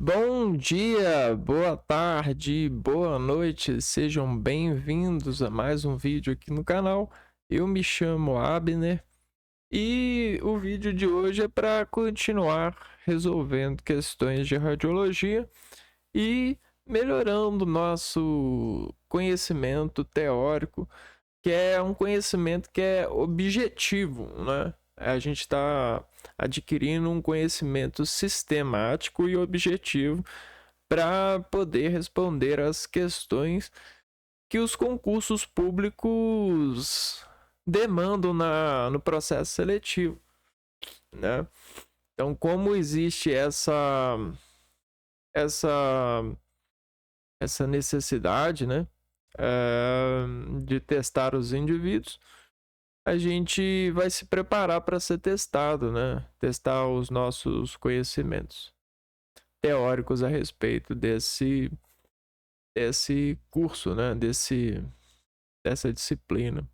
Bom dia, boa tarde, boa noite, sejam bem-vindos a mais um vídeo aqui no canal. Eu me chamo Abner e o vídeo de hoje é para continuar resolvendo questões de radiologia e melhorando nosso conhecimento teórico, que é um conhecimento que é objetivo, né? A gente está adquirindo um conhecimento sistemático e objetivo para poder responder às questões que os concursos públicos demandam no processo seletivo, né? Então, como existe essa, essa necessidade, né, de testar os indivíduos, a gente vai se preparar para ser testado, né? Testar os nossos conhecimentos teóricos a respeito desse curso, né? Dessa disciplina.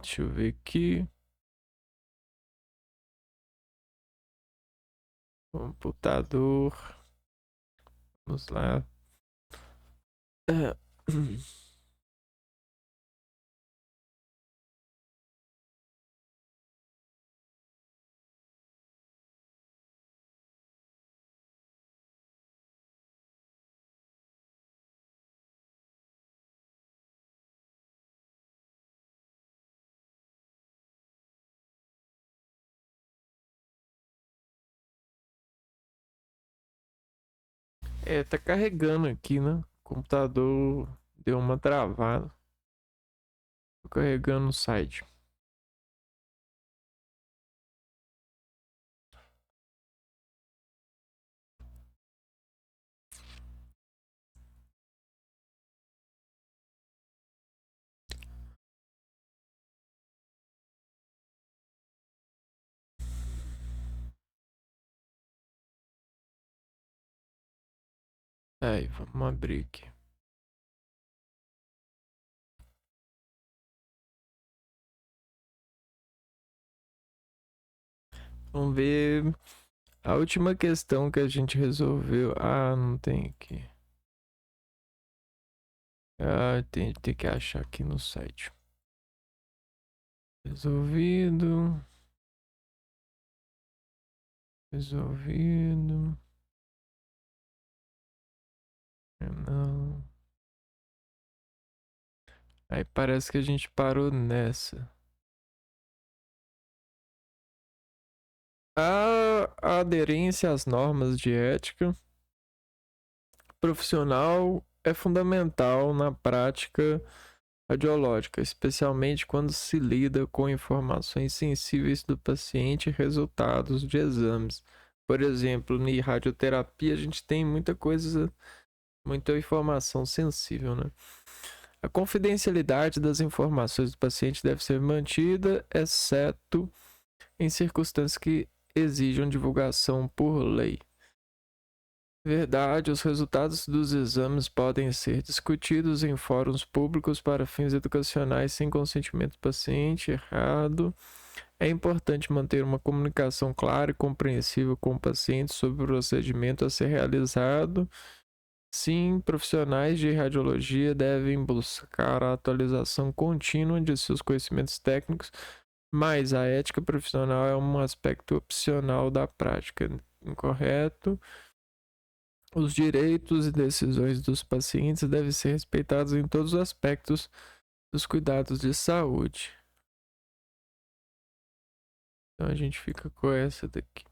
Deixa eu ver aqui. Computador. Vamos lá. Tá carregando aqui, né? O computador deu uma travada. Tô carregando o site. Aí, vamos abrir aqui. Vamos ver a última questão que a gente resolveu. Não tem aqui. Tem que achar aqui no site. Resolvido. Resolvido. Não. Aí parece que a gente parou nessa. A aderência às normas de ética profissional é fundamental na prática radiológica, especialmente quando se lida com informações sensíveis do paciente e resultados de exames. Por exemplo, em radioterapia a gente tem muita coisa, muita informação sensível, né? A confidencialidade das informações do paciente deve ser mantida, exceto em circunstâncias que exijam divulgação por lei. Verdade, os resultados dos exames podem ser discutidos em fóruns públicos para fins educacionais sem consentimento do paciente. Errado. É importante manter uma comunicação clara e compreensível com o paciente sobre o procedimento a ser realizado. Sim, profissionais de radiologia devem buscar a atualização contínua de seus conhecimentos técnicos, mas a ética profissional é um aspecto opcional da prática. Incorreto. Os direitos e decisões dos pacientes devem ser respeitados em todos os aspectos dos cuidados de saúde. Então a gente fica com essa daqui.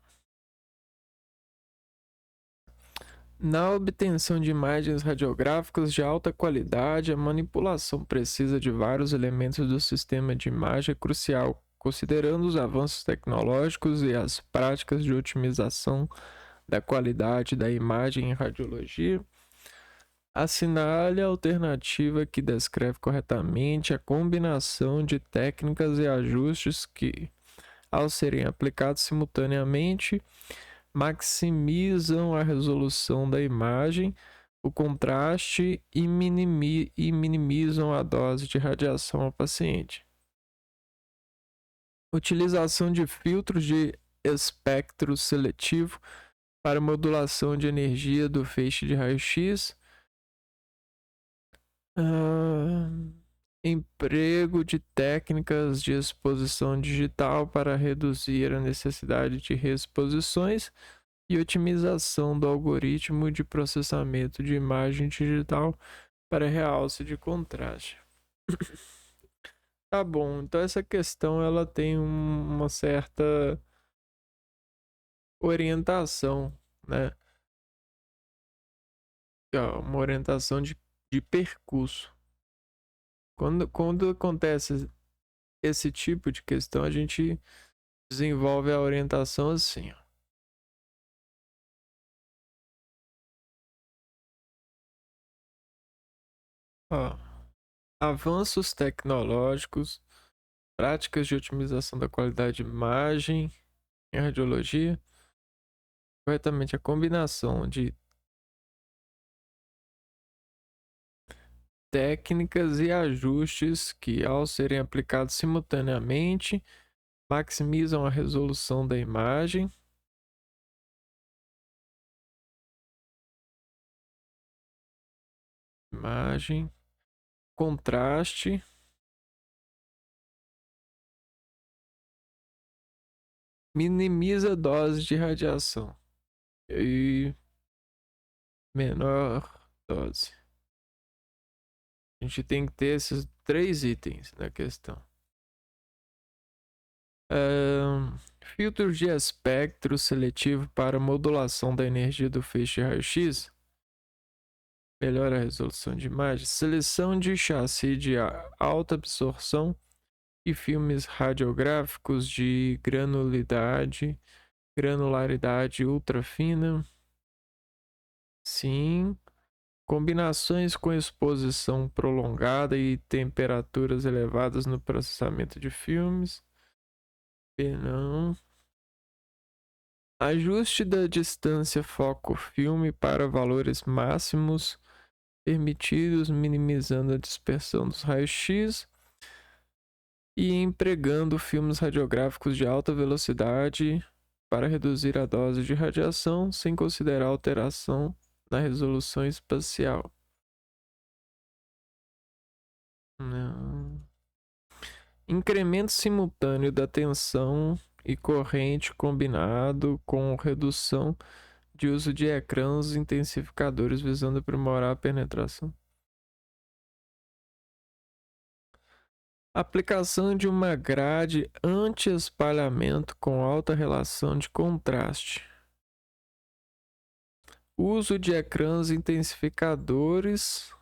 Na obtenção de imagens radiográficas de alta qualidade, a manipulação precisa de vários elementos do sistema de imagem é crucial, considerando os avanços tecnológicos e as práticas de otimização da qualidade da imagem em radiologia. Assinale a alternativa que descreve corretamente a combinação de técnicas e ajustes que, ao serem aplicados simultaneamente, maximizam a resolução da imagem, o contraste e minimizam a dose de radiação ao paciente. Utilização de filtros de espectro seletivo para modulação de energia do feixe de raio-x. Emprego de técnicas de exposição digital para reduzir a necessidade de reexposições e otimização do algoritmo de processamento de imagem digital para realce de contraste. Tá bom, então essa questão ela tem uma certa orientação, né? Uma orientação de percurso. Quando acontece esse tipo de questão, a gente desenvolve a orientação assim, ó. Ó, avanços tecnológicos, práticas de otimização da qualidade de imagem em radiologia, corretamente a combinação de técnicas e ajustes que, ao serem aplicados simultaneamente, maximizam a resolução da imagem, contraste, minimiza a dose de radiação e menor dose. A gente tem que ter esses 3 itens na questão. Filtros de espectro seletivo para modulação da energia do feixe raio-x. Melhora a resolução de imagem. Seleção de chassi de alta absorção e filmes radiográficos de granularidade ultra fina. Sim. Combinações com exposição prolongada e temperaturas elevadas no processamento de filmes. Não. Ajuste da distância foco-filme para valores máximos permitidos, minimizando a dispersão dos raios-x e empregando filmes radiográficos de alta velocidade para reduzir a dose de radiação sem considerar alteração na resolução espacial. Não. Incremento simultâneo da tensão e corrente combinado com redução de uso de ecrãs intensificadores visando aprimorar a penetração. Aplicação de uma grade anti-espalhamento com alta relação de contraste. Uso de ecrãs intensificadores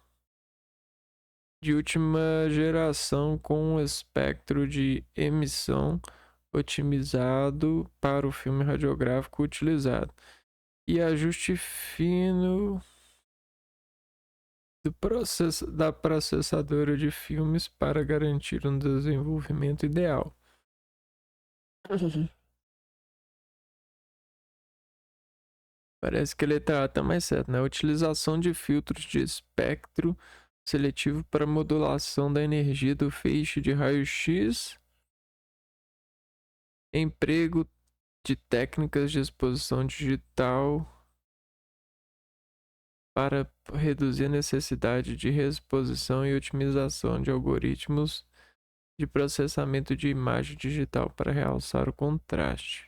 de última geração com um espectro de emissão otimizado para o filme radiográfico utilizado. E ajuste fino da processadora de filmes para garantir um desenvolvimento ideal. Parece que ele tá mais certo, né? Utilização de filtros de espectro seletivo para modulação da energia do feixe de raio-x. Emprego de técnicas de exposição digital para reduzir a necessidade de reexposição e otimização de algoritmos de processamento de imagem digital para realçar o contraste.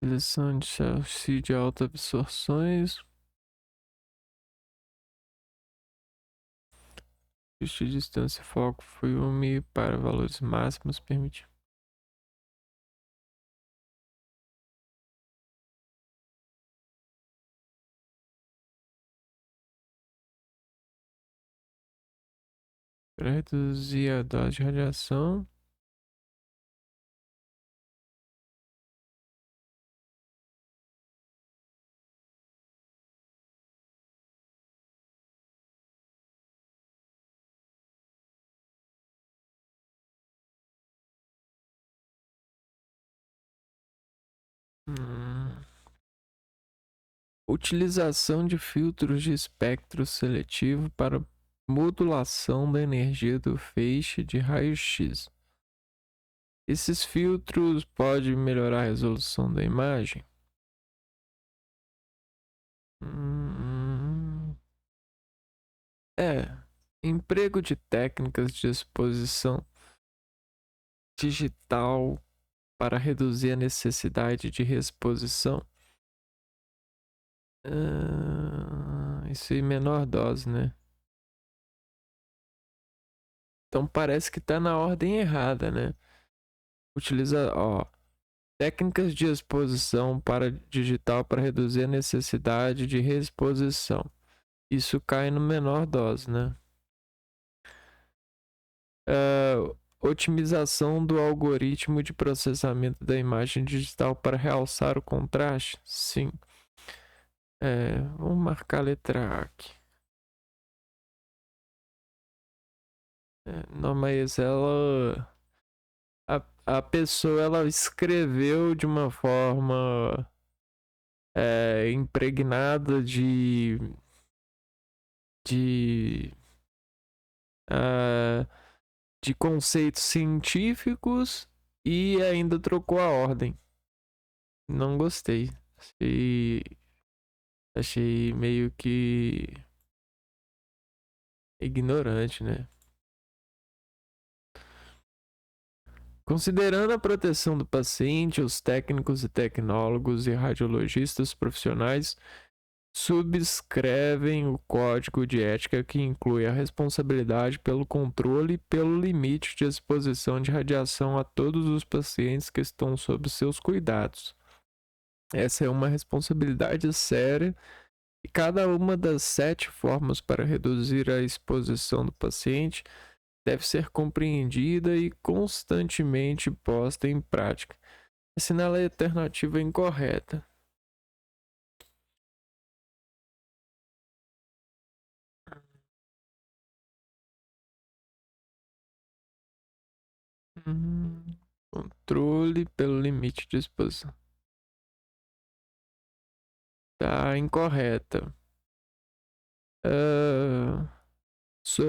Seleção de chassi de alta absorções. Ajuste de distância foco filme para valores máximos permitidos. Para reduzir a dose de radiação. Utilização de filtros de espectro seletivo para modulação da energia do feixe de raio-x. Esses filtros podem melhorar a resolução da imagem? É, emprego de técnicas de exposição digital para reduzir a necessidade de reexposição. Isso em menor dose, né? Então parece que tá na ordem errada, né? Utiliza, ó, técnicas de exposição para digital para reduzir a necessidade de reexposição. Isso cai no menor dose, né? Otimização do algoritmo de processamento da imagem digital para realçar o contraste? Sim. Vamos marcar a letra A aqui. Não, mas ela... A pessoa, ela escreveu de uma forma impregnada de, de conceitos científicos e ainda trocou a ordem. Não gostei. Achei meio que ignorante, né? Considerando a proteção do paciente, os técnicos e tecnólogos e radiologistas profissionais subscrevem o código de ética que inclui a responsabilidade pelo controle e pelo limite de exposição de radiação a todos os pacientes que estão sob seus cuidados. Essa é uma responsabilidade séria e cada uma das 7 formas para reduzir a exposição do paciente deve ser compreendida e constantemente posta em prática. Assinala a alternativa incorreta. Controle pelo limite de exposição. Tá incorreta.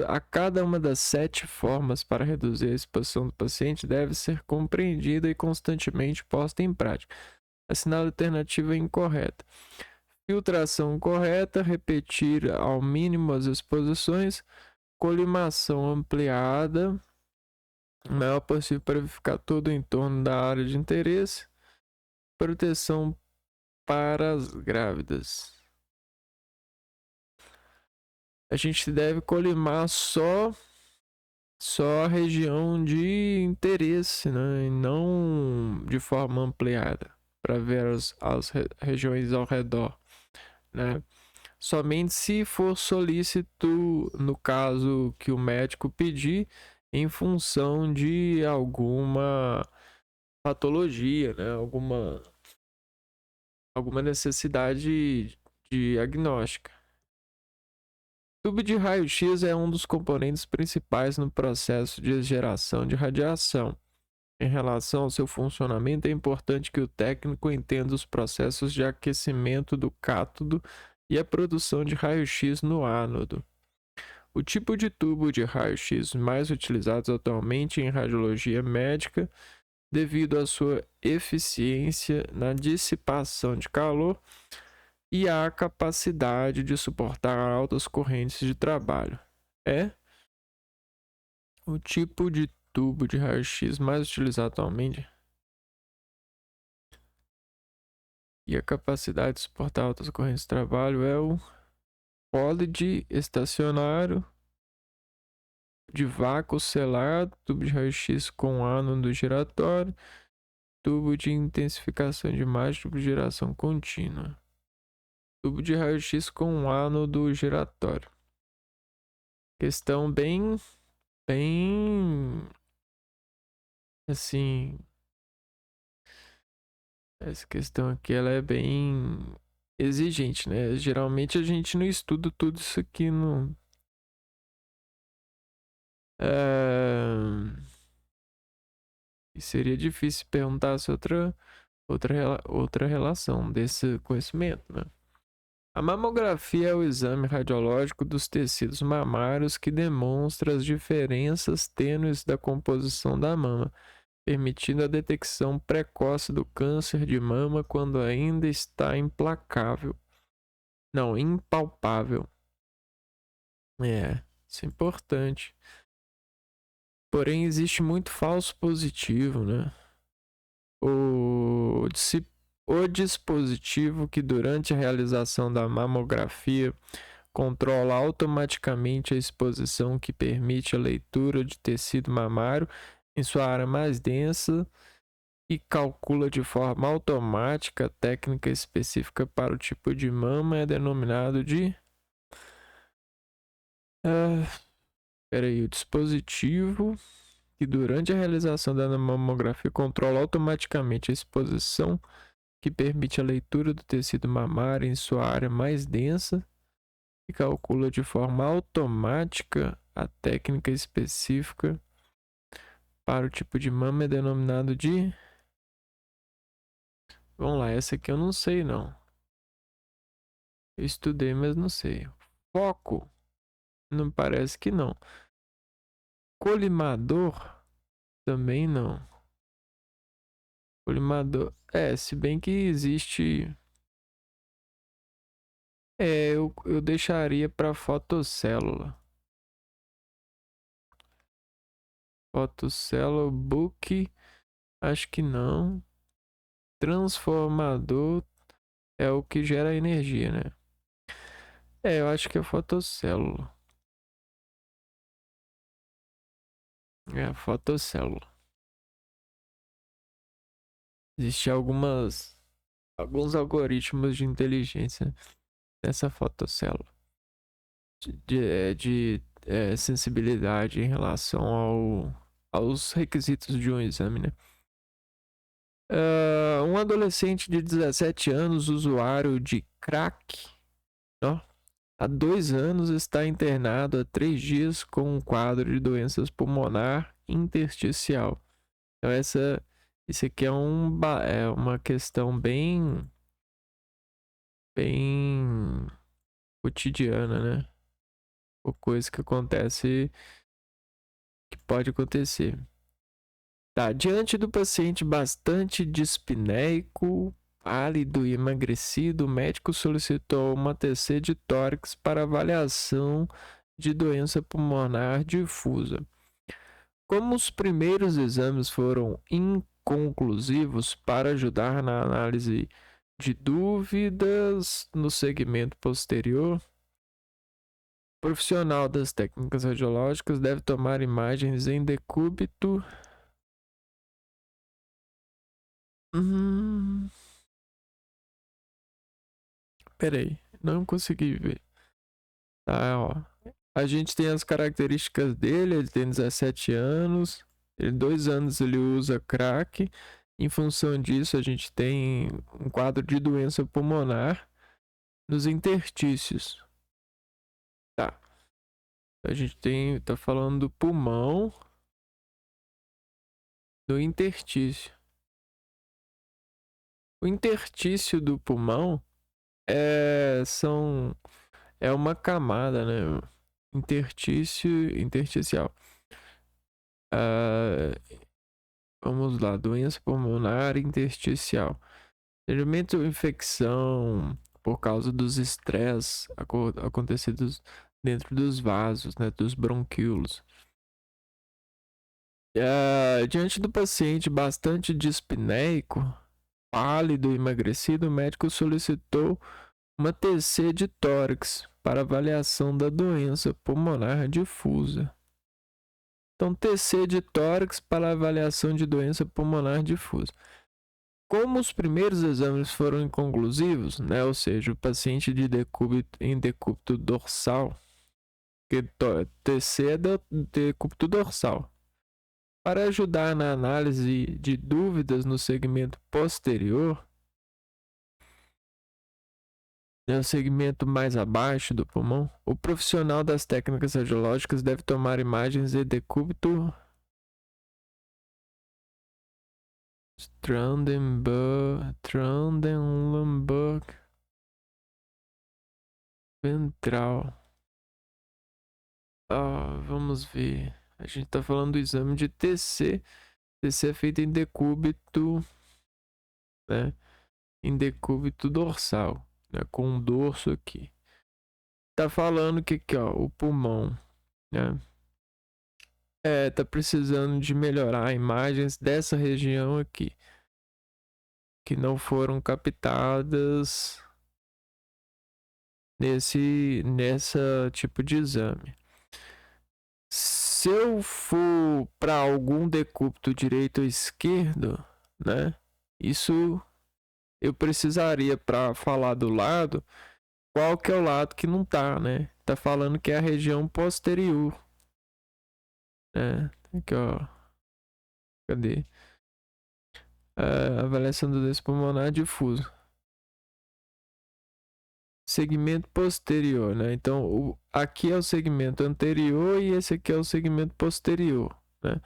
A cada uma das 7 formas para reduzir a exposição do paciente deve ser compreendida e constantemente posta em prática. Assinala a alternativa incorreta. Filtração correta, repetir ao mínimo as exposições, colimação ampliada, o maior possível para verificar todo o entorno da área de interesse, proteção para as grávidas. A gente deve colimar só a região de interesse, né? E não de forma ampliada, para ver as regiões ao redor, né? Somente se for solícito, no caso que o médico pedir, em função de alguma patologia, né? Alguma necessidade diagnóstica. O tubo de raio-x é um dos componentes principais no processo de geração de radiação. Em relação ao seu funcionamento, é importante que o técnico entenda os processos de aquecimento do cátodo e a produção de raio-x no ánodo. O tipo de tubo de raio-x mais utilizado atualmente em radiologia médica, devido à sua eficiência na dissipação de calor e à capacidade de suportar altas correntes de trabalho. É o tipo de tubo de raio-x mais utilizado atualmente e a capacidade de suportar altas correntes de trabalho é o POLID estacionário de vácuo selado, tubo de raio-x com ánodo giratório, tubo de intensificação de imagem, tubo de geração contínua. Tubo de raio-x com ánodo giratório. Questão bem assim, essa questão aqui ela é bem exigente, né? Geralmente a gente não estuda tudo isso aqui no e seria difícil perguntar se outra relação desse conhecimento, né? A mamografia é o exame radiológico dos tecidos mamários que demonstra as diferenças tênues da composição da mama, permitindo a detecção precoce do câncer de mama quando ainda está implacável. Não, impalpável. Isso é importante. Porém, existe muito falso positivo, né? O, o dispositivo que durante a realização da mamografia controla automaticamente a exposição que permite a leitura de tecido mamário em sua área mais densa e calcula de forma automática a técnica específica para o tipo de mama é denominado de... Peraí, o dispositivo que durante a realização da mamografia controla automaticamente a exposição que permite a leitura do tecido mamário em sua área mais densa e calcula de forma automática a técnica específica para o tipo de mama é denominado de... Vamos lá, essa aqui eu não sei não. Eu estudei, mas não sei. Foco? Não parece que não. Colimador? Também não. Colimador... se bem que existe... eu deixaria para fotocélula. Fotocélula, book... Acho que não. Transformador é o que gera energia, né? Eu acho que é fotocélula. É a fotocélula. Existem alguns algoritmos de inteligência nessa fotocélula. De sensibilidade em relação aos requisitos de um exame, né? Um adolescente de 17 anos, usuário de crack, ó, há 2 anos está internado há 3 dias com um quadro de doenças pulmonar intersticial. Então isso aqui é uma questão bem cotidiana, né? Ou coisa que acontece, que pode acontecer. Tá, diante do paciente bastante dispneico, pálido e emagrecido, o médico solicitou uma TC de tórax para avaliação de doença pulmonar difusa. Como os primeiros exames foram inconclusivos para ajudar na análise de dúvidas no segmento posterior, o profissional das técnicas radiológicas deve tomar imagens em decúbito. Peraí, não consegui ver. Tá, ó. A gente tem as características dele, ele tem 17 anos, 2 anos ele usa crack. Em função disso, a gente tem um quadro de doença pulmonar nos interstícios. Tá. A gente tá falando do pulmão, do interstício. O interstício do pulmão é uma camada, né? Intersticial. Vamos lá, doença pulmonar intersticial. Geralmente infecção por causa dos estresses acontecidos dentro dos vasos, né, dos bronquíolos. Diante do paciente bastante dispneico, pálido e emagrecido, o médico solicitou uma TC de tórax para avaliação da doença pulmonar difusa. Então, TC de tórax para avaliação de doença pulmonar difusa. Como os primeiros exames foram inconclusivos, né, ou seja, o paciente em decúbito dorsal, que TC é decúbito dorsal, para ajudar na análise de dúvidas no segmento posterior, né, o segmento mais abaixo do pulmão, o profissional das técnicas radiológicas deve tomar imagens de decúbito Trendelenburg. ventral. Vamos ver. A gente tá falando do exame de TC. TC é feito em decúbito, né? Em decúbito dorsal, né? Com um dorso aqui. Tá falando que aqui, ó, o pulmão, né? Tá precisando de melhorar imagens dessa região aqui, que não foram captadas nessa tipo de exame. Se eu for para algum decúbito direito ou esquerdo, né? Isso eu precisaria para falar do lado, qual que é o lado que não tá, né? Tá falando que é a região posterior, né? Aqui, ó. Cadê? Avaliação do desço pulmonar difuso. Segmento posterior, né? Então, aqui é o segmento anterior e esse aqui é o segmento posterior, né?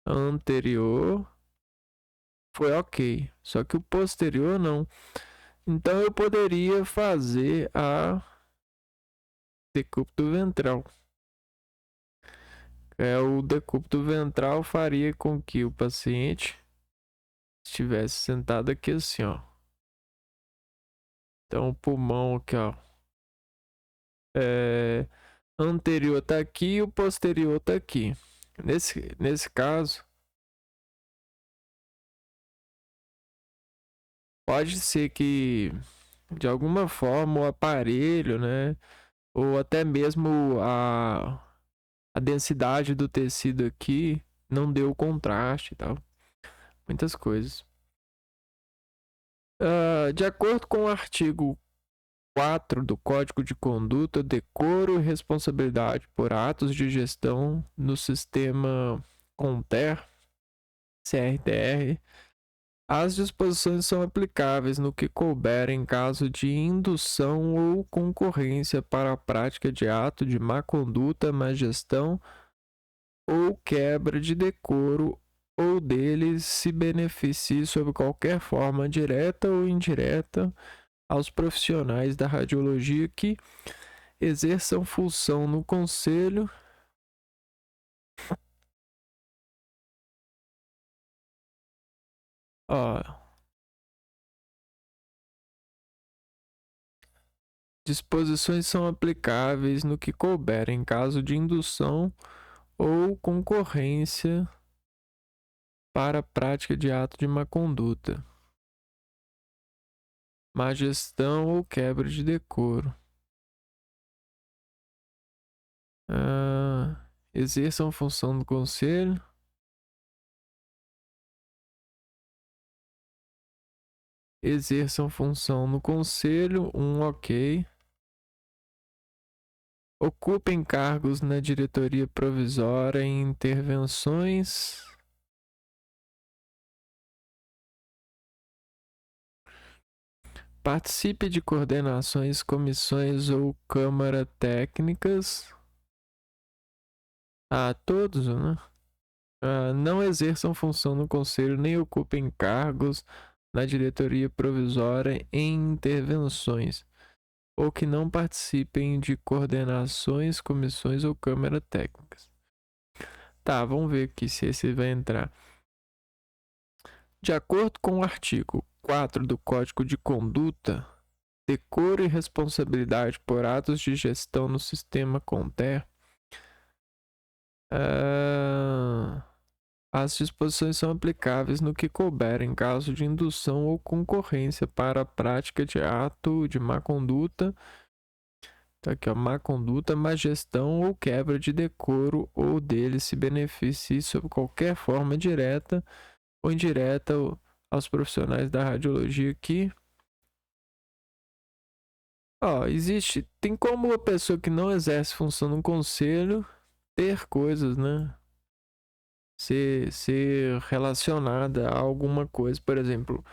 Anterior foi ok, só que o posterior não. Então, eu poderia fazer a decúbito ventral. O decúbito ventral faria com que o paciente estivesse sentado aqui assim, ó. Então, o pulmão aqui, ó. Anterior tá aqui e o posterior tá aqui. Nesse caso, pode ser que de alguma forma o aparelho, né, ou até mesmo a densidade do tecido aqui não deu contraste e tal. Muitas coisas. De acordo com o artigo 4 do Código de Conduta, decoro e responsabilidade por atos de gestão no sistema CONTER, CRTR, as disposições são aplicáveis no que couber em caso de indução ou concorrência para a prática de ato de má conduta, má gestão ou quebra de decoro ou deles se beneficie sob qualquer forma direta ou indireta aos profissionais da radiologia que exerçam função no conselho disposições são aplicáveis no que couber em caso de indução ou concorrência para a prática de ato de má conduta, má gestão ou quebra de decoro. Exerçam função do conselho. Exerçam função no conselho, ok. Ocupem cargos na diretoria provisória em intervenções. Participe de coordenações, comissões ou câmara técnicas. Todos, né? Não exerçam função no conselho nem ocupem cargos na diretoria provisória em intervenções, ou que não participem de coordenações, comissões ou câmara técnicas. Tá, vamos ver aqui se esse vai entrar. De acordo com o artigo 4 do Código de Conduta, decoro e responsabilidade por atos de gestão no sistema CONTER, as disposições são aplicáveis no que couber em caso de indução ou concorrência para a prática de ato de má conduta, tá aqui, ó, má conduta, má gestão ou quebra de decoro ou dele se beneficie sob qualquer forma direta ou indireta aos profissionais da radiologia que tem como a pessoa que não exerce função no conselho ter coisas, né? Ser relacionada a alguma coisa. Por exemplo,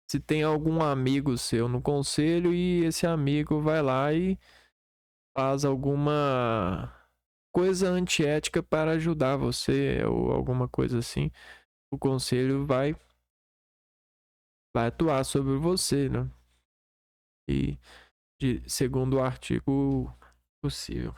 se tem algum amigo seu no conselho e esse amigo vai lá e faz alguma coisa antiética para ajudar você ou alguma coisa assim, o conselho vai atuar sobre você, né? E segundo o artigo possível.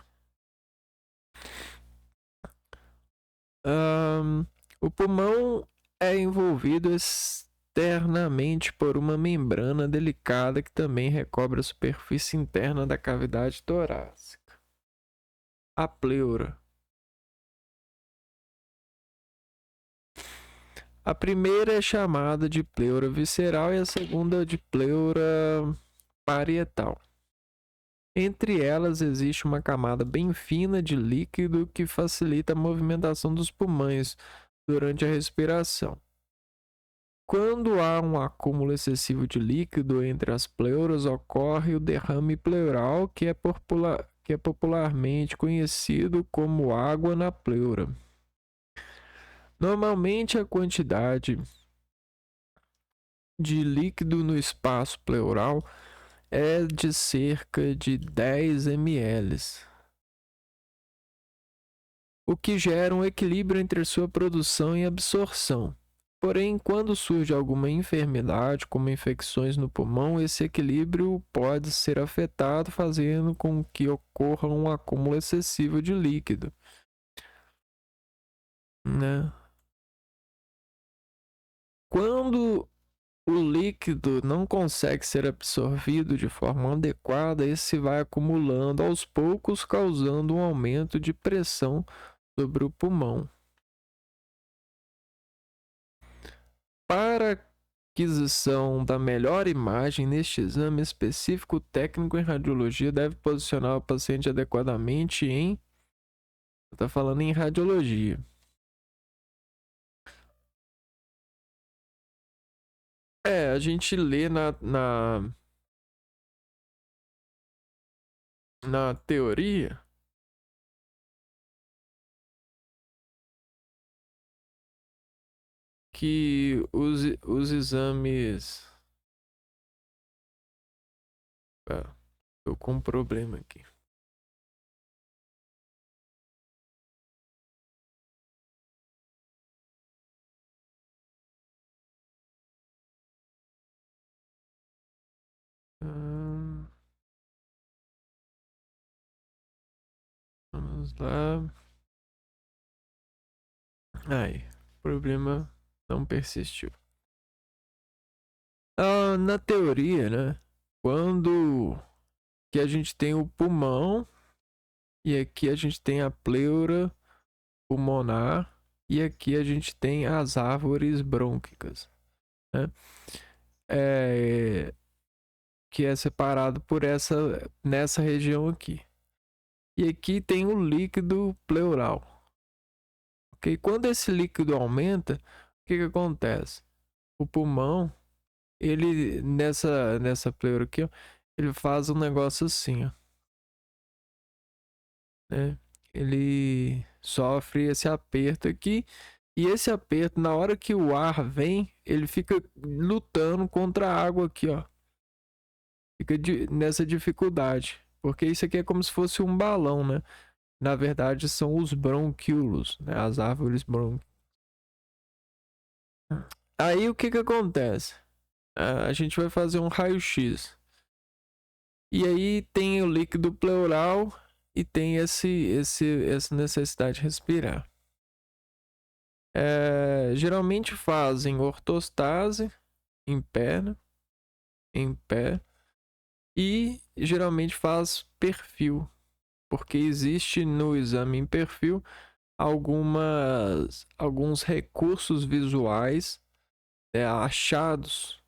Ahn, o pulmão é envolvido externamente por uma membrana delicada que também recobre a superfície interna da cavidade torácica. A pleura. A primeira é chamada de pleura visceral e a segunda de pleura parietal. Entre elas existe uma camada bem fina de líquido que facilita a movimentação dos pulmões durante a respiração. Quando há um acúmulo excessivo de líquido entre as pleuras, ocorre o derrame pleural, que é popularmente conhecido como água na pleura. Normalmente, a quantidade de líquido no espaço pleural é de cerca de 10 ml, o que gera um equilíbrio entre sua produção e absorção. Porém, quando surge alguma enfermidade, como infecções no pulmão, esse equilíbrio pode ser afetado, fazendo com que ocorra um acúmulo excessivo de líquido, né? Quando o líquido não consegue ser absorvido de forma adequada, esse vai acumulando aos poucos, causando um aumento de pressão sobre o pulmão. Para aquisição da melhor imagem neste exame específico, o técnico em radiologia deve posicionar o paciente adequadamente em... Está falando em radiologia. A gente lê na teoria que os exames... Tô com um problema aqui. Vamos lá. Aí, o problema não persistiu. Na teoria, né? Quando que a gente tem o pulmão e aqui a gente tem a pleura pulmonar e aqui a gente tem as árvores brônquicas, né? Que é separado por nessa região aqui. E aqui tem o líquido pleural. Ok? Quando esse líquido aumenta, o que acontece? O pulmão, ele nessa pleura aqui, ó, ele faz um negócio assim, ó, né? Ele sofre esse aperto aqui, e esse aperto, na hora que o ar vem, ele fica lutando contra a água aqui, ó. Fica nessa dificuldade, porque isso aqui é como se fosse um balão, né? Na verdade, são os bronquíolos, né? As árvores brônquicas. Aí o que acontece? A gente vai fazer um raio-x. E aí tem o líquido pleural e tem essa necessidade de respirar. Geralmente fazem ortostase em pé, né? Em pé, e geralmente faz perfil, porque existe no exame em perfil alguns recursos visuais, achados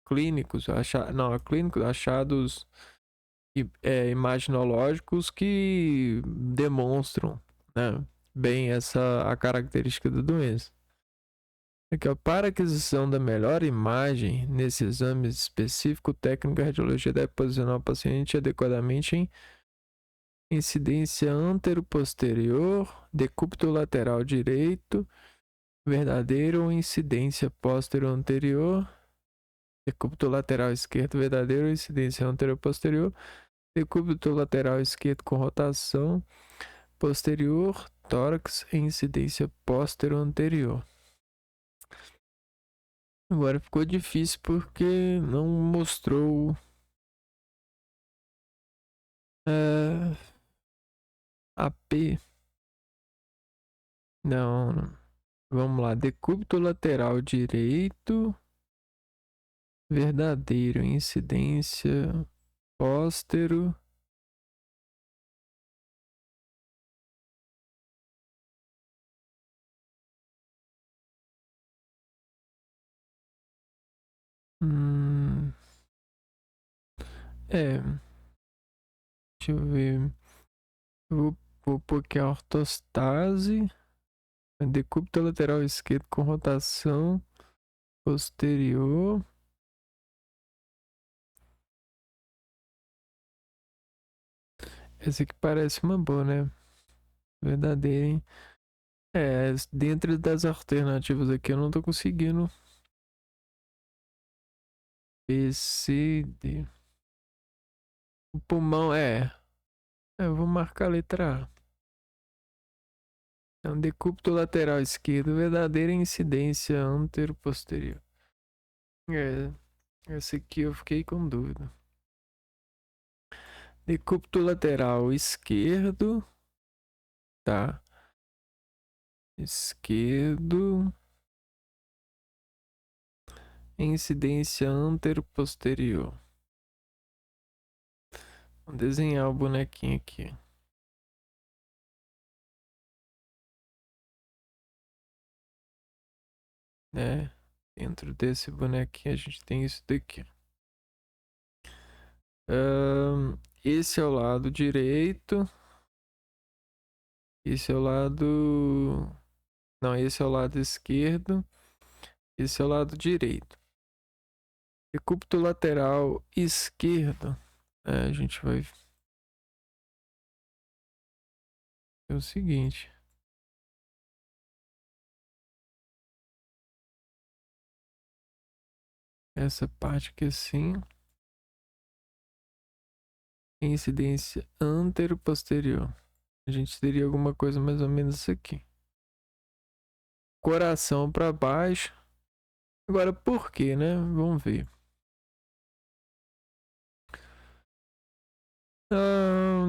clínicos, achados imaginológicos que demonstram, né, bem a característica da doença. Aqui, ó, para aquisição da melhor imagem nesse exame específico, o técnico de radiologia deve posicionar o paciente adequadamente em incidência antero-posterior, decúbito lateral direito, verdadeiro, ou incidência posterior-anterior, decúbito lateral esquerdo verdadeiro, incidência anterior-posterior, decúbito lateral esquerdo com rotação posterior, tórax e incidência posterior-anterior. Agora ficou difícil porque não mostrou AP. Não, não. Vamos lá. Decúbito lateral direito. Verdadeiro. Incidência. Póstero. É. Deixa eu ver. Vou pôr aqui a ortostase. Decúbito lateral esquerdo com rotação posterior. Essa aqui parece uma boa, né? Verdadeira, hein? É, dentro das alternativas aqui eu não tô conseguindo. B, C, D. O pulmão eu vou marcar a letra A. É um decúbito lateral esquerdo, verdadeira incidência antero-posterior. É, essa aqui eu fiquei com dúvida. Decúbito lateral esquerdo. Tá. Esquerdo. Incidência antero-posterior. Vou desenhar o bonequinho aqui. Né? Dentro desse bonequinho a gente tem isso daqui. Esse é o lado direito. Esse é o lado... Não, esse é o lado esquerdo. Esse é o lado direito. Decúbito lateral esquerdo. A gente vai ver o seguinte. Essa parte aqui assim. Incidência antero-posterior. A gente teria alguma coisa mais ou menos isso aqui. Coração para baixo. Agora por quê, né? Vamos ver.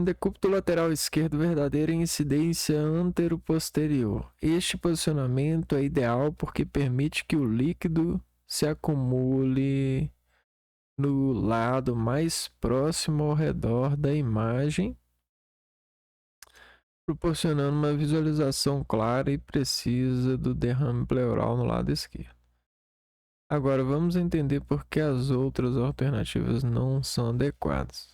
Decúbito lateral esquerdo verdadeiro em incidência antero-posterior. Este posicionamento é ideal porque permite que o líquido se acumule no lado mais próximo ao redor da imagem, proporcionando uma visualização clara e precisa do derrame pleural no lado esquerdo. Agora vamos entender por que as outras alternativas não são adequadas.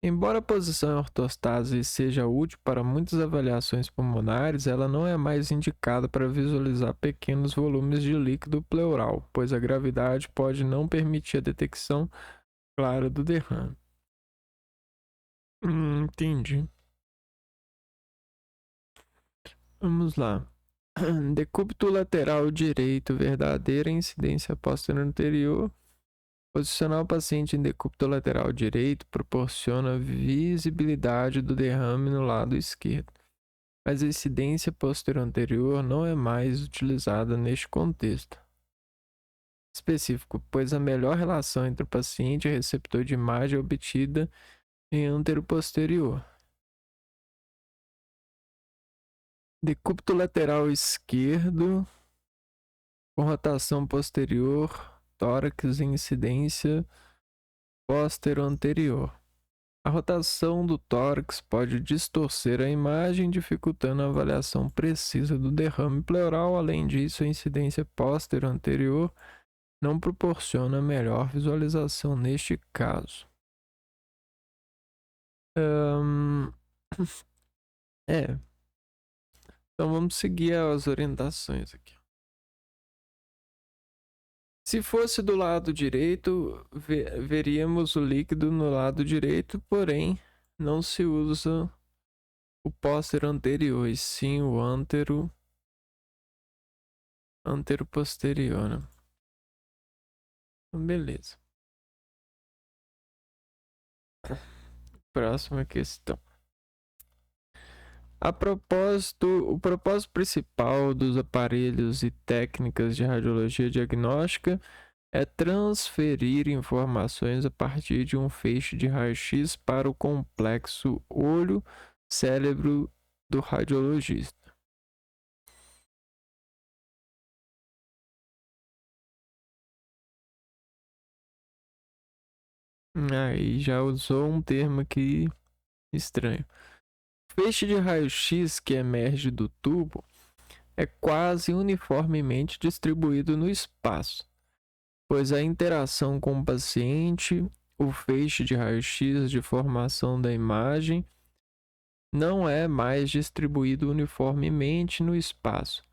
Embora a posição em ortostase seja útil para muitas avaliações pulmonares, ela não é mais indicada para visualizar pequenos volumes de líquido pleural, pois a gravidade pode não permitir a detecção clara do derrame. Entendi. Vamos lá. Decúbito lateral direito verdadeira, incidência posterior anterior. Posicionar o paciente em decúbito lateral direito proporciona visibilidade do derrame no lado esquerdo, mas a incidência posterior anterior não é mais utilizada neste contexto específico, pois a melhor relação entre o paciente e o receptor de imagem é obtida em antero-posterior. Decúbito lateral esquerdo com rotação posterior, tórax e incidência posterior anterior. A rotação do tórax pode distorcer a imagem, dificultando a avaliação precisa do derrame pleural. Além disso, a incidência posterior anterior não proporciona melhor visualização neste caso. Então vamos seguir as orientações aqui. Se fosse do lado direito, veríamos o líquido no lado direito, porém não se usa o posterior anterior, e sim o antero-posterior, né? Então, beleza. Próxima questão. A propósito, o propósito principal dos aparelhos e técnicas de radiologia diagnóstica é transferir informações a partir de um feixe de raio-x para o complexo olho-cérebro do radiologista. Aí já usou um termo aqui estranho. O feixe de raio-x que emerge do tubo é quase uniformemente distribuído no espaço, pois a interação com o paciente, o feixe de raio-x de formação da imagem, não é mais distribuído uniformemente no espaço,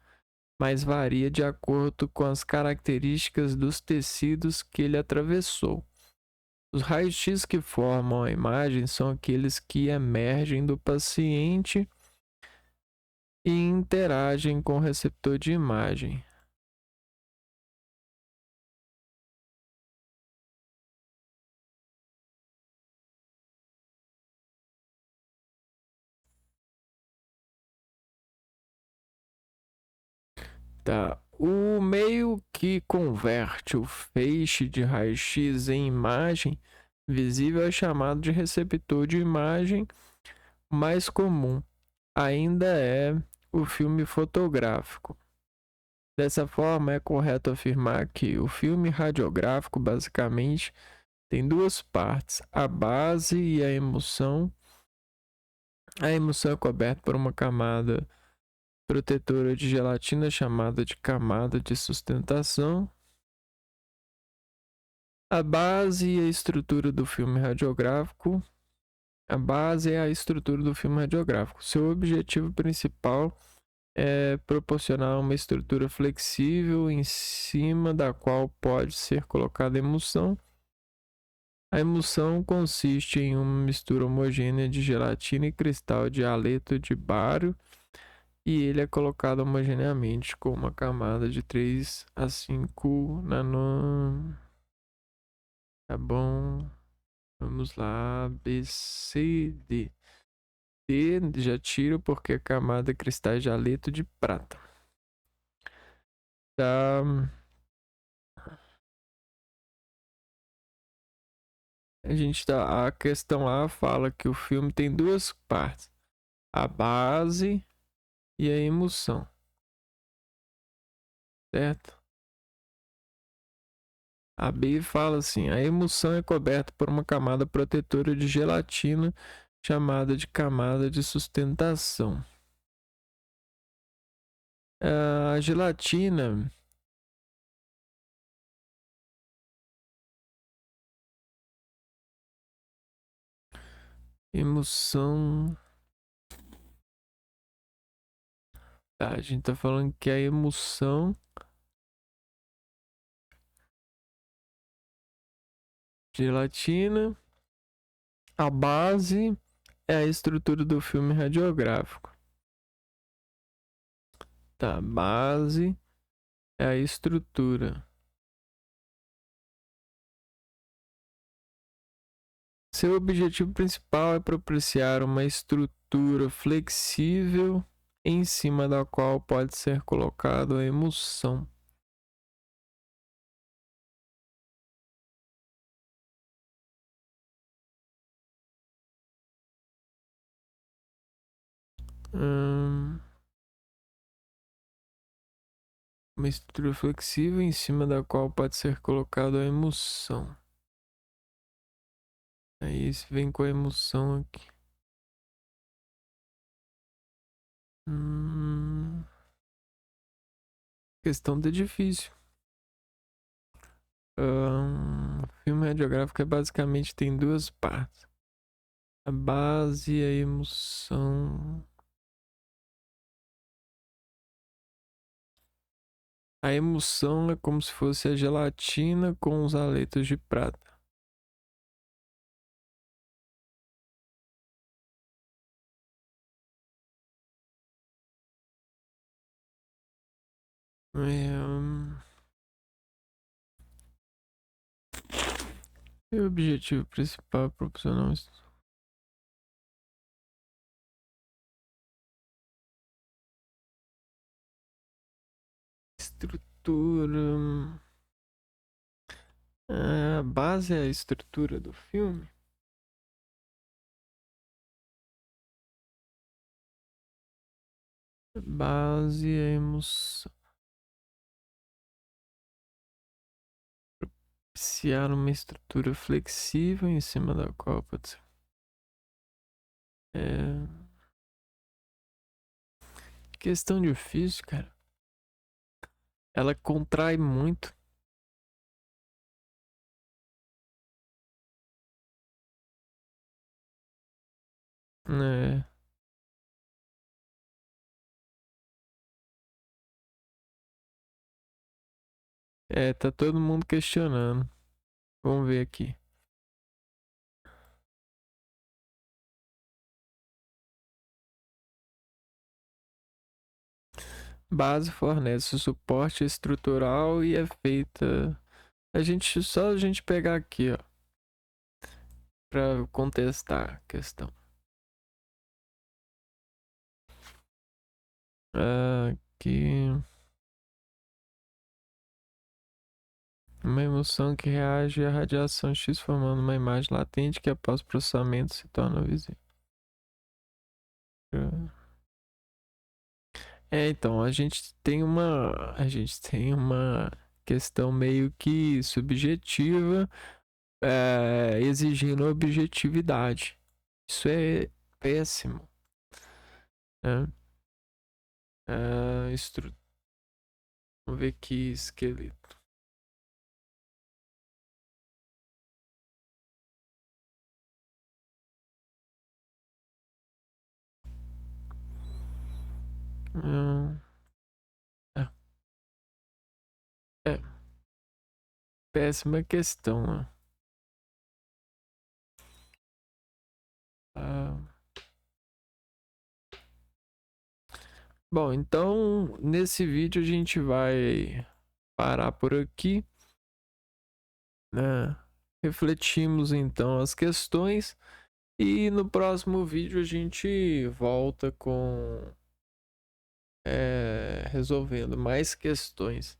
mas varia de acordo com as características dos tecidos que ele atravessou. Os raios-x que formam a imagem são aqueles que emergem do paciente e interagem com o receptor de imagem. Tá. O meio que converte o feixe de raio-x em imagem visível é chamado de receptor de imagem. O mais comum ainda é o filme fotográfico. Dessa forma, é correto afirmar que o filme radiográfico basicamente tem duas partes, a base e a emulsão. A emulsão é coberta por uma camada protetora de gelatina chamada de camada de sustentação. A base e a estrutura do filme radiográfico. A base é a estrutura do filme radiográfico. Seu objetivo principal é proporcionar uma estrutura flexível em cima da qual pode ser colocada emulsão. A emulsão consiste em uma mistura homogênea de gelatina e cristal de haleto de bário, e ele é colocado homogeneamente com uma camada de 3 a 5 nano. Tá bom. Vamos lá. B, C, D. D já tiro porque a camada é cristais de haleto de prata. Tá. A questão A fala que o filme tem duas partes: a base e a emulsão, certo? A B fala assim: a emulsão é coberta por uma camada protetora de gelatina chamada de camada de sustentação. A gelatina emulsão. Tá, a gente tá falando que a emulsão gelatina, a base é a estrutura do filme radiográfico. Tá, base é a estrutura. Seu objetivo principal é propiciar uma estrutura flexível em cima da qual pode ser colocado a emulsão. Uma estrutura flexível em cima da qual pode ser colocado a emulsão. Aí vem com a emulsão aqui. Questão de difícil. Filme radiográfico basicamente tem duas partes: a base e a emulsão. A emulsão é como se fosse a gelatina com os haletos de prata. E o objetivo principal é proporcionar uma estrutura. A base é a estrutura do filme. Base é emoção. Propiciar uma estrutura flexível em cima da qual pode ser. Questão difícil, cara. Ela contrai muito. É, tá todo mundo questionando. Vamos ver aqui. Base fornece suporte estrutural e é feita. Só a gente pegar aqui, ó, para contestar a questão. Aqui, uma emoção que reage à radiação X formando uma imagem latente que após processamento se torna visível. Então, a gente tem uma questão meio que subjetiva, exigindo objetividade. Isso é péssimo, né? Vamos ver aqui, esqueleto. Hum, é, é péssima questão, né? Ah, bom, então nesse vídeo a gente vai parar por aqui, né? Refletimos então as questões e no próximo vídeo a gente volta com resolvendo mais questões,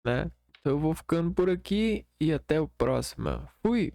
né? Então eu vou ficando por aqui e até o próximo. Fui!